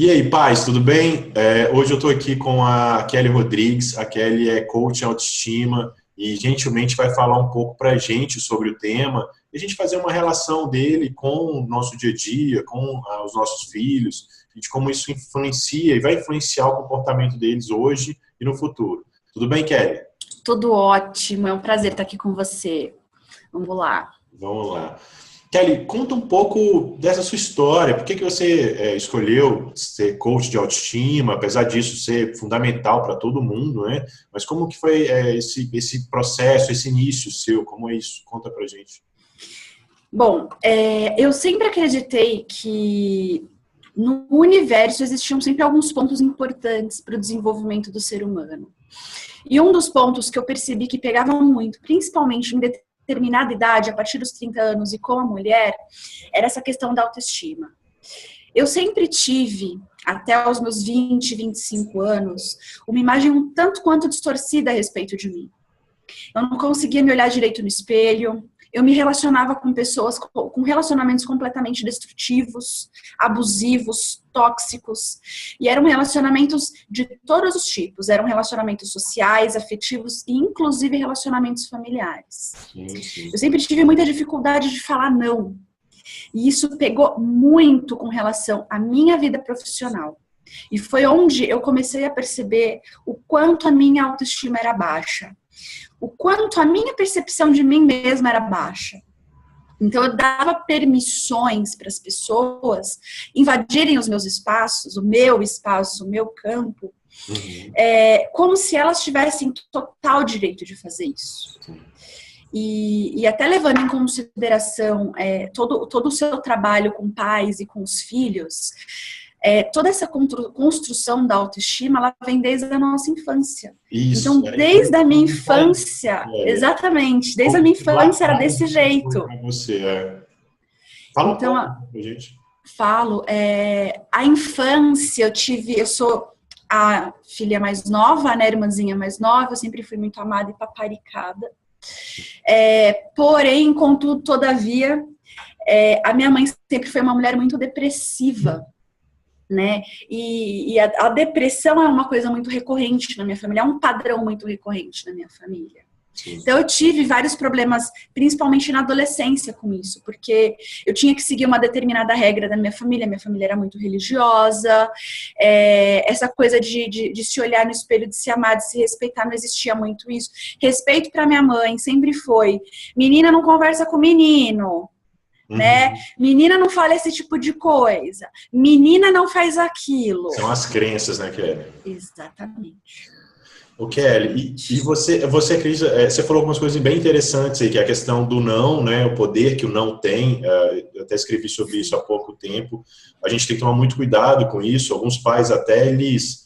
E aí, paz, tudo bem? Hoje eu estou aqui com a Kelly Rodrigues. A Kelly é coach em autoestima e gentilmente vai falar um pouco para a gente sobre o tema e a gente fazer uma relação dele com o nosso dia a dia, com os nossos filhos, e de como isso influencia e vai influenciar o comportamento deles hoje e no futuro. Tudo bem, Kelly? Tudo ótimo, é um prazer estar aqui com você. Vamos lá. Vamos lá. Kelly, conta um pouco dessa sua história. Por que você escolheu ser coach de autoestima, apesar disso ser fundamental para todo mundo, né? Mas como que foi esse processo, esse início seu? Como é isso? Conta pra gente. Bom, eu sempre acreditei que no universo existiam sempre alguns pontos importantes para o desenvolvimento do ser humano. E um dos pontos que eu percebi que pegavam muito, principalmente em determinada idade, a partir dos 30 anos e com a mulher, era essa questão da autoestima. Eu sempre tive, até os meus 20, 25 anos, uma imagem um tanto quanto distorcida a respeito de mim. Eu não conseguia me olhar direito no espelho, eu me relacionava com pessoas com relacionamentos completamente destrutivos, abusivos, tóxicos, e eram relacionamentos de todos os tipos, eram relacionamentos sociais, afetivos e inclusive relacionamentos familiares. Sim. Eu sempre tive muita dificuldade de falar não, e isso pegou muito com relação à minha vida profissional. E foi onde eu comecei a perceber o quanto a minha autoestima era baixa, o quanto a minha percepção de mim mesma era baixa. Então eu dava permissões para as pessoas invadirem os meus espaços, o meu espaço, o meu campo, como se elas tivessem total direito de fazer isso. E até levando em consideração todo o seu trabalho com pais e com os filhos, toda essa construção da autoestima, ela vem desde a nossa infância. Isso, então, desde a minha infância, exatamente, desde a minha infância era desse jeito. Fala então, um pouco pra gente. Falo, a infância eu sou a filha mais nova, né, a irmãzinha mais nova, eu sempre fui muito amada e paparicada. Porém, contudo, todavia, a minha mãe sempre foi uma mulher muito depressiva, né? E a depressão é uma coisa muito recorrente na minha família, é um padrão muito recorrente na minha família. Sim. Então eu tive vários problemas, principalmente na adolescência com isso, porque eu tinha que seguir uma determinada regra da minha família era muito religiosa, essa coisa de se olhar no espelho, de se amar, de se respeitar, não existia muito isso. Respeito para minha mãe sempre foi, menina não conversa com menino, né? Menina não fala esse tipo de coisa, menina não faz aquilo. São as crenças, né, Kelly? Exatamente. O Kelly, e você acredita, você falou algumas coisas bem interessantes aí, que é a questão do não, né, o poder que o não tem, eu até escrevi sobre isso há pouco tempo, a gente tem que tomar muito cuidado com isso, alguns pais até eles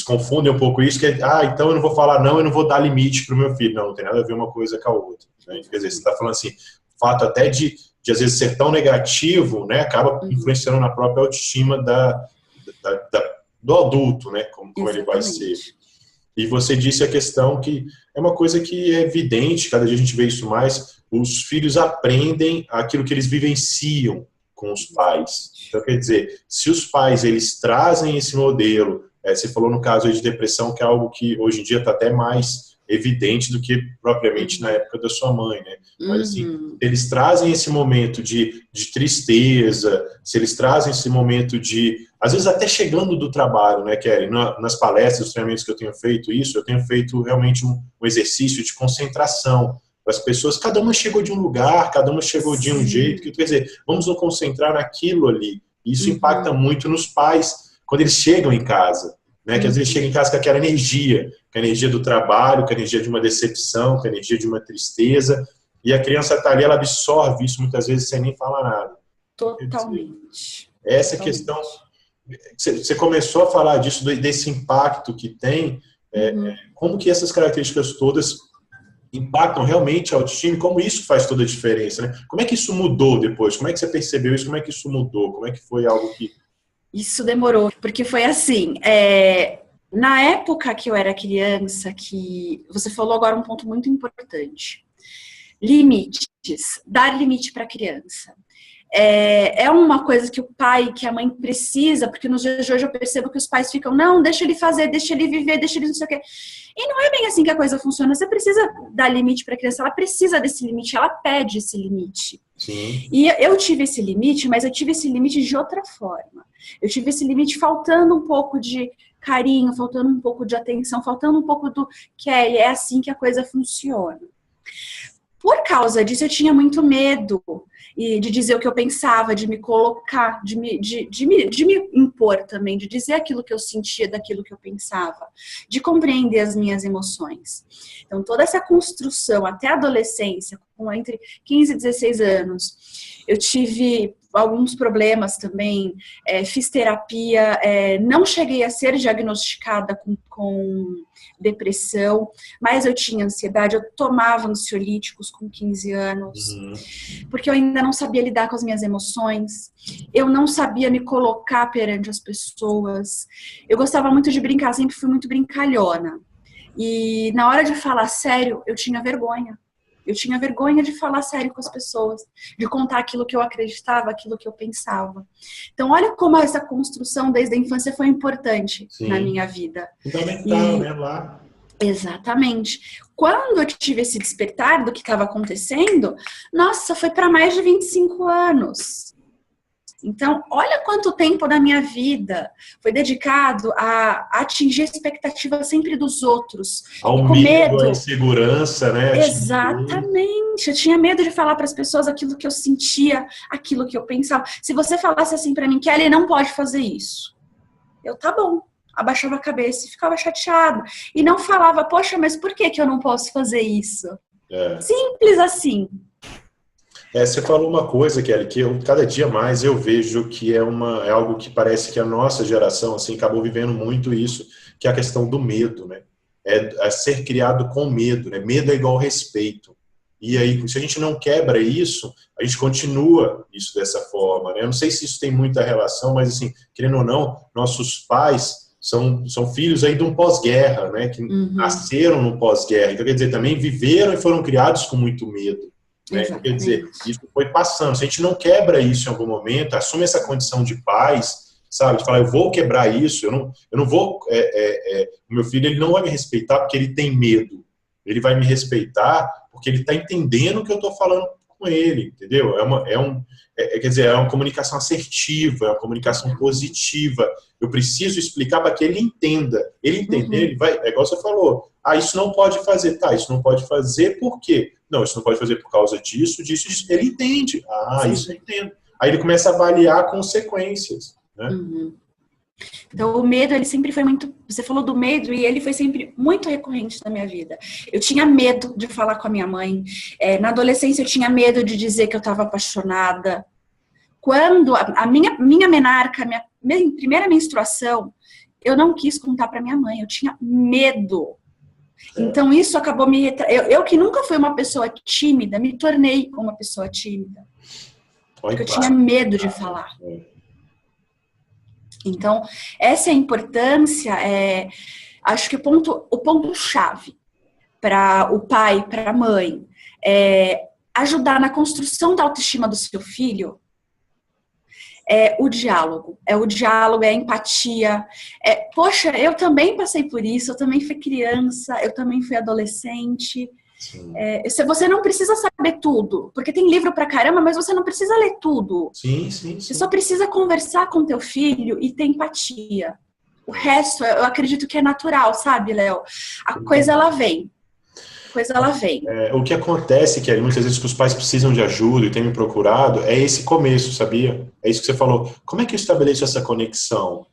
confundem um pouco isso, que então eu não vou falar não, eu não vou dar limite para o meu filho, não tem nada a ver uma coisa com a outra, né? Quer dizer, você está falando assim, o fato até de às vezes ser tão negativo, né, acaba influenciando na própria autoestima do adulto, né, como ele vai ser. E você disse a questão que é uma coisa que é evidente, cada dia a gente vê isso mais, os filhos aprendem aquilo que eles vivenciam com os pais. Então, quer dizer, se os pais, eles trazem esse modelo, você falou no caso aí de depressão, que é algo que hoje em dia está até mais evidente do que propriamente na época da sua mãe, né? Mas assim, eles trazem esse momento de tristeza, se eles trazem esse momento de, às vezes até chegando do trabalho, né, Kelly? Nas palestras, nos treinamentos que eu tenho feito isso, eu tenho feito realmente um exercício de concentração. As pessoas, cada uma chegou de um lugar, cada uma chegou de um jeito, quer dizer, vamos nos concentrar naquilo ali. Isso impacta muito nos pais, quando eles chegam em casa. Né, que às vezes chega em casa com aquela energia, com a energia do trabalho, com a energia de uma decepção, com a energia de uma tristeza, e a criança está ali, ela absorve isso muitas vezes sem nem falar nada. Totalmente. Essa questão, você começou a falar disso, desse impacto que tem, como que essas características todas impactam realmente a autoestima e como isso faz toda a diferença, né? Como é que isso mudou depois? Como é que você percebeu isso? Como é que isso mudou? Como é que foi algo que... Isso demorou, porque foi assim, na época que eu era criança, que você falou agora um ponto muito importante, limites, dar limite para a criança. é uma coisa que o pai, que a mãe precisa, porque nos dias de hoje eu percebo que os pais ficam, não, deixa ele fazer, deixa ele viver, deixa ele não sei o quê. E não é bem assim que a coisa funciona. Você precisa dar limite para a criança, ela precisa desse limite, ela pede esse limite. Sim. E eu tive esse limite, mas eu tive esse limite de outra forma. Eu tive esse limite faltando um pouco de carinho, faltando um pouco de atenção, faltando um pouco do Kelly, é assim que a coisa funciona. Por causa disso, eu tinha muito medo de dizer o que eu pensava, de me colocar, de me impor também, de dizer aquilo que eu sentia daquilo que eu pensava, de compreender as minhas emoções. Então, toda essa construção até a adolescência, entre 15 e 16 anos, eu tive alguns problemas também, fiz terapia, não cheguei a ser diagnosticada com depressão, mas eu tinha ansiedade, eu tomava ansiolíticos com 15 anos, porque eu ainda não sabia lidar com as minhas emoções, eu não sabia me colocar perante as pessoas, eu gostava muito de brincar, sempre fui muito brincalhona, e na hora de falar sério, eu tinha vergonha. Eu tinha vergonha de falar sério com as pessoas, de contar aquilo que eu acreditava, aquilo que eu pensava. Então, olha como essa construção desde a infância foi importante na minha vida. Fundamental, né, lá. Exatamente. Quando eu tive esse despertar do que estava acontecendo, nossa, foi para mais de 25 anos. Então, olha quanto tempo da minha vida foi dedicado a atingir a expectativa sempre dos outros. Ao medo, à insegurança, né? Exatamente. Eu tinha medo de falar para as pessoas aquilo que eu sentia, aquilo que eu pensava. Se você falasse assim para mim, Kelly, não pode fazer isso. Eu, tá bom. Abaixava a cabeça e ficava chateada. E não falava, poxa, mas por que eu não posso fazer isso? Simples assim. Você falou uma coisa, Kelly, que cada dia mais eu vejo que é algo que parece que a nossa geração assim, acabou vivendo muito isso, que é a questão do medo, né? É ser criado com medo, né? Medo é igual respeito. E aí, se a gente não quebra isso, a gente continua isso dessa forma, né? Eu não sei se isso tem muita relação, mas assim, querendo ou não, nossos pais são filhos aí de um pós-guerra, né? Que nasceram no pós-guerra. Então, quer dizer, também viveram e foram criados com muito medo. Né? Quer dizer, isso foi passando. Se a gente não quebra isso em algum momento, assume essa condição de paz, sabe? De falar, eu vou quebrar isso, eu não vou... o meu filho, ele não vai me respeitar porque ele tem medo. Ele vai me respeitar porque ele está entendendo o que eu estou falando com ele, entendeu? Quer dizer, é uma comunicação assertiva, é uma comunicação positiva. Eu preciso explicar para que ele entenda. Ele entender, ele vai... É igual você falou. Isso não pode fazer. Tá, isso não pode fazer por quê? Não, isso não pode fazer por causa disso, disso, disso. Ele entende. Isso eu entendo. Aí ele começa a avaliar consequências, né? Então, o medo, ele sempre foi muito... Você falou do medo e ele foi sempre muito recorrente na minha vida. Eu tinha medo de falar com a minha mãe. Na adolescência, eu tinha medo de dizer que eu estava apaixonada. Quando a minha menarca, minha primeira menstruação, eu não quis contar para minha mãe. Eu tinha medo. Então, isso acabou me... Eu que nunca fui uma pessoa tímida, me tornei uma pessoa tímida. Porque eu tinha medo de falar. Então, essa é a importância, acho que o ponto-chave para o pai, para a mãe, ajudar na construção da autoestima do seu filho, o diálogo. O diálogo, a empatia. Poxa, eu também passei por isso, eu também fui criança, eu também fui adolescente. Você não precisa saber tudo, porque tem livro pra caramba, mas você não precisa ler tudo. Sim. Você só precisa conversar com teu filho e ter empatia. O resto, eu acredito que é natural, sabe, Léo? A coisa, ela vem. O que acontece, que muitas vezes que os pais precisam de ajuda e têm me procurado, é esse começo, sabia? É isso que você falou. Como é que eu estabeleço essa conexão?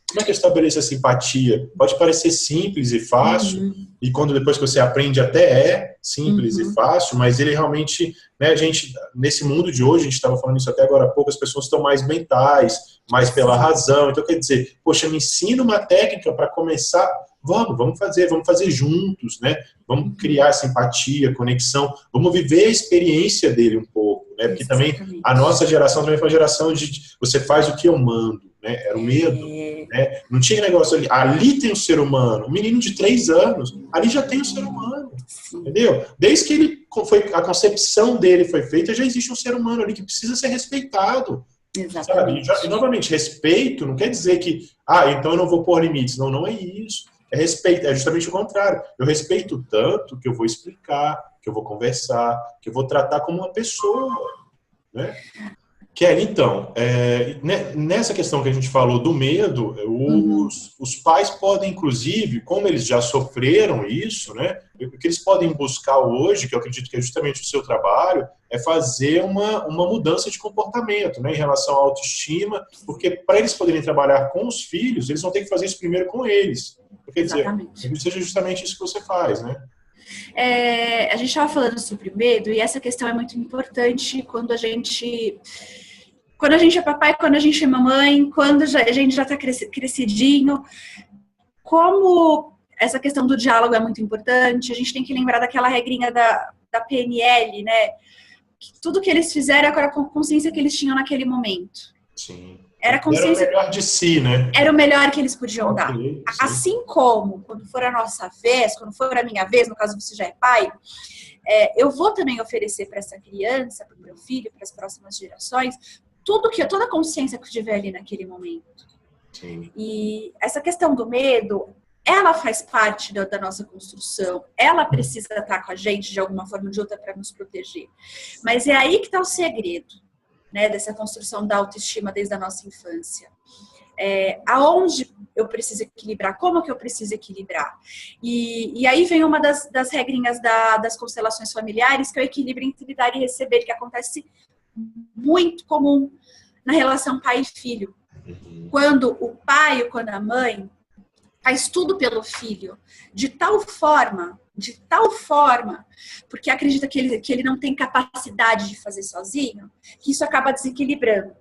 Como é que eu estabeleço essa empatia? Pode parecer simples e fácil, e quando depois que você aprende até é simples e fácil, mas ele realmente, né, a gente, nesse mundo de hoje, a gente estava falando isso até agora há pouco, as pessoas estão mais mentais, mais pela razão, então quer dizer, poxa, me ensina uma técnica para começar, vamos fazer juntos, né? Vamos criar essa empatia, conexão, vamos viver a experiência dele um pouco, né? Porque também a nossa geração também foi uma geração de você faz o que eu mando, né? Era o medo, né? Não tinha negócio ali. Ali tem o ser humano. Um menino de 3 anos, ali já tem o ser humano, entendeu? Desde que a concepção dele foi feita, já existe um ser humano ali que precisa ser respeitado. Sabe? E novamente, respeito não quer dizer que, então eu não vou pôr limites. Não, não é isso. É respeito, é justamente o contrário. Eu respeito tanto que eu vou explicar, que eu vou conversar, que eu vou tratar como uma pessoa, né? Kelly, então, nessa questão que a gente falou do medo, os pais podem, inclusive, como eles já sofreram isso, né? O que eles podem buscar hoje, que eu acredito que é justamente o seu trabalho, é fazer uma mudança de comportamento, né, em relação à autoestima, porque para eles poderem trabalhar com os filhos, eles vão ter que fazer isso primeiro com eles. Quer dizer, seja justamente isso que você faz, né? A gente estava falando sobre medo, e essa questão é muito importante quando a gente é papai, quando a gente é mamãe, quando a gente já está crescidinho. Como essa questão do diálogo é muito importante, a gente tem que lembrar daquela regrinha da PNL, né? Que tudo que eles fizeram era com a consciência que eles tinham naquele momento. Sim. Era o melhor de si, né? Era o melhor que eles podiam dar. Assim como, quando for a nossa vez, quando for a minha vez, no caso você já é pai, eu vou também oferecer para essa criança, para o meu filho, para as próximas gerações, toda a consciência que eu tiver ali naquele momento. Sim. E essa questão do medo, ela faz parte da nossa construção, ela precisa estar com a gente de alguma forma ou de outra para nos proteger. Mas é aí que está o segredo, né, dessa construção da autoestima desde a nossa infância. Aonde eu preciso equilibrar, como que eu preciso equilibrar. E aí vem uma das regrinhas das constelações familiares, que é o equilíbrio entre dar e receber, que acontece muito comum na relação pai e filho. Quando o pai ou quando a mãe faz tudo pelo filho, de tal forma, porque acredita que ele não tem capacidade de fazer sozinho, que isso acaba desequilibrando.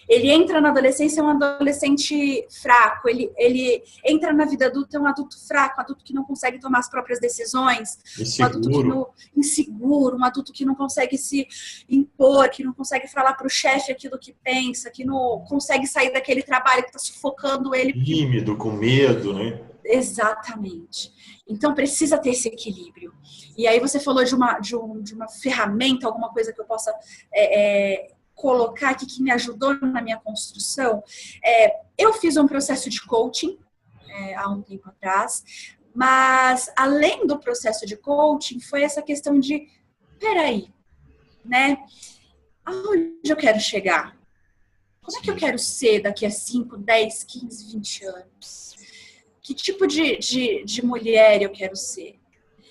Ele entra na adolescência, é um adolescente fraco, ele entra na vida adulta, é um adulto fraco, um adulto que não consegue tomar as próprias decisões, um adulto inseguro, um adulto que não consegue se impor, que não consegue falar para o chefe aquilo que pensa, que não consegue sair daquele trabalho que está sufocando ele. Tímido, com medo, né? Exatamente. Então precisa ter esse equilíbrio. E aí você falou de uma ferramenta, alguma coisa que eu possa colocar aqui que me ajudou na minha construção. Eu fiz um processo de coaching há um tempo atrás, mas além do processo de coaching foi essa questão de peraí, né? Aonde eu quero chegar? Como é que eu quero ser daqui a 5, 10, 15, 20 anos? Que tipo de mulher eu quero ser?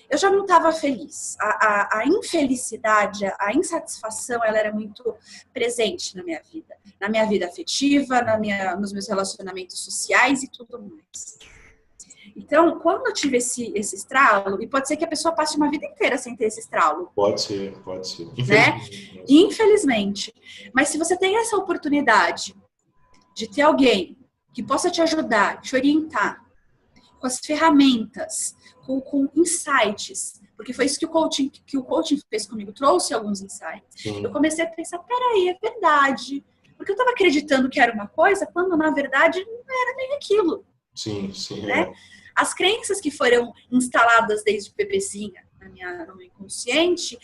Eu já não estava feliz. A infelicidade, a insatisfação, ela era muito presente na minha vida. Na minha vida afetiva, nos meus relacionamentos sociais e tudo mais. Então, quando eu tive esse estralo, e pode ser que a pessoa passe uma vida inteira sem ter esse estralo. Pode ser. Infelizmente. Né? Infelizmente. Mas se você tem essa oportunidade de ter alguém que possa te ajudar, te orientar, com as ferramentas, com insights, porque foi isso que o coaching fez comigo, trouxe alguns insights. Sim. Eu comecei a pensar, peraí, é verdade. Porque eu estava acreditando que era uma coisa, quando na verdade não era nem aquilo. Sim. Né? As crenças que foram instaladas desde bebezinha no meu inconsciente,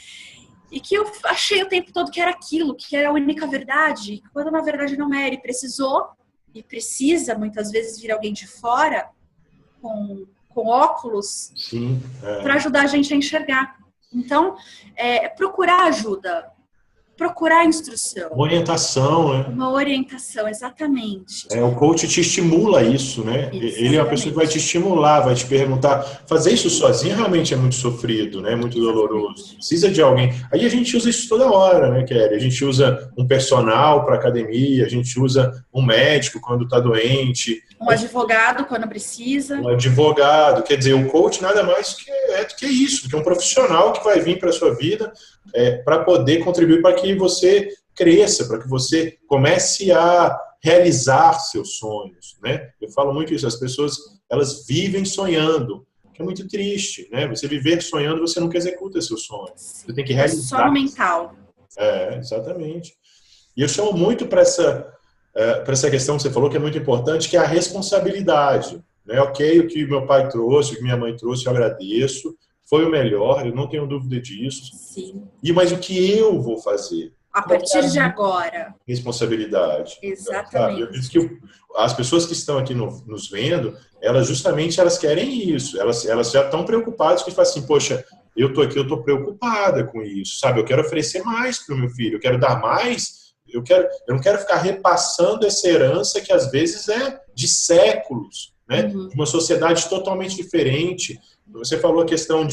e que eu achei o tempo todo que era aquilo, que era a única verdade, quando na verdade não era, e precisou, e precisa muitas vezes vir alguém de fora, com óculos, para ajudar a gente a enxergar. Então, procurar ajuda, procurar instrução. Uma orientação, né? Uma orientação, exatamente. O coach te estimula isso, né? Exatamente. Ele é uma pessoa que vai te estimular, vai te perguntar. Fazer isso sozinho realmente é muito sofrido, né? Muito doloroso. Precisa de alguém. Aí a gente usa isso toda hora, né, Kelly? A gente usa um personal para academia, a gente usa um médico quando está doente. Um advogado quando precisa. Um advogado. Quer dizer, o coach nada mais do que isso, do que um profissional que vai vir para a sua vida para poder contribuir para que você cresça, para que você comece a realizar seus sonhos, né? Eu falo muito isso, as pessoas, elas vivem sonhando, que é muito triste, né? Você viver sonhando, você nunca executa seus sonhos. Você tem que realizar. Só no mental. Exatamente. E eu chamo muito para essa questão que você falou, que é muito importante, que é a responsabilidade. Né? Ok, o que meu pai trouxe, o que minha mãe trouxe, eu agradeço, foi o melhor, eu não tenho dúvida disso. Sim. Mas o que eu vou fazer? A partir de agora. Responsabilidade. Exatamente. Eu disse que as pessoas que estão aqui nos vendo, elas querem isso. Elas já estão preocupadas com falam assim, poxa, eu estou aqui, eu estou preocupada com isso, sabe? Eu quero oferecer mais para o meu filho, eu quero dar mais, eu não quero ficar repassando essa herança que às vezes é de séculos, né? De uma sociedade totalmente diferente. Você falou a questão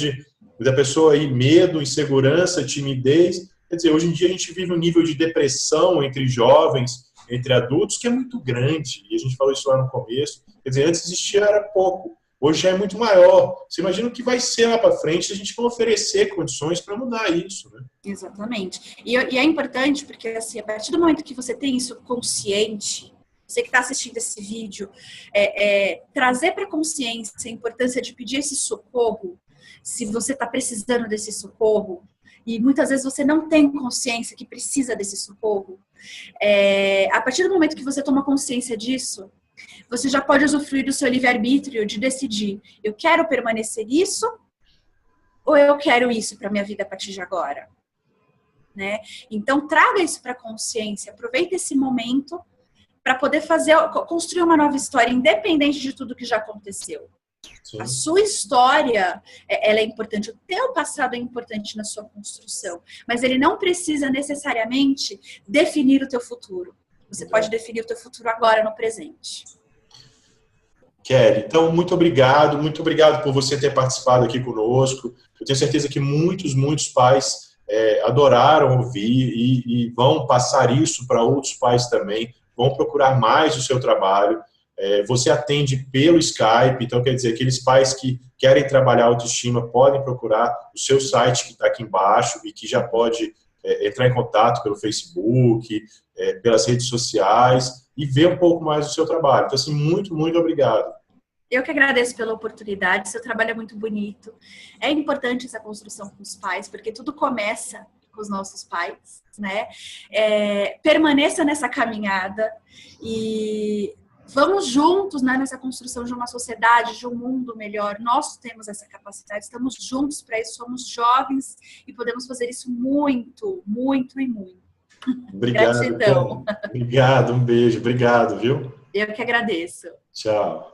da pessoa aí, medo, insegurança, timidez. Quer dizer, hoje em dia a gente vive um nível de depressão entre jovens, entre adultos, que é muito grande. E a gente falou isso lá no começo. Quer dizer, antes existia era pouco. Hoje já é muito maior. Você imagina o que vai ser lá para frente se a gente for oferecer condições para mudar isso, né? Exatamente. E é importante porque, assim, a partir do momento que você tem isso consciente, você que está assistindo esse vídeo, trazer para a consciência a importância de pedir esse socorro, se você está precisando desse socorro, e muitas vezes você não tem consciência que precisa desse socorro, a partir do momento que você toma consciência disso, você já pode usufruir do seu livre-arbítrio de decidir, eu quero permanecer isso ou eu quero isso para minha vida a partir de agora, né? Então traga isso para a consciência, aproveita esse momento para poder construir uma nova história, independente de tudo que já aconteceu. Sim. A sua história, ela é importante, o teu passado é importante na sua construção, mas ele não precisa necessariamente definir o teu futuro. Você pode definir o teu futuro agora, no presente. Kelly, então, muito obrigado por você ter participado aqui conosco. Eu tenho certeza que muitos pais adoraram ouvir e vão passar isso para outros pais também, vão procurar mais o seu trabalho. Você atende pelo Skype, então quer dizer, aqueles pais que querem trabalhar autoestima podem procurar o seu site que está aqui embaixo e que já pode entrar em contato pelo Facebook, pelas redes sociais e ver um pouco mais do seu trabalho. Então, assim, muito obrigado. Eu que agradeço pela oportunidade, seu trabalho é muito bonito. É importante essa construção com os pais, porque tudo começa com os nossos pais, né? Permaneça nessa caminhada e vamos juntos, né, nessa construção de uma sociedade, de um mundo melhor. Nós temos essa capacidade, estamos juntos para isso, somos jovens e podemos fazer isso muito. Obrigado. Gratidão. Obrigado, um beijo. Obrigado, viu? Eu que agradeço. Tchau.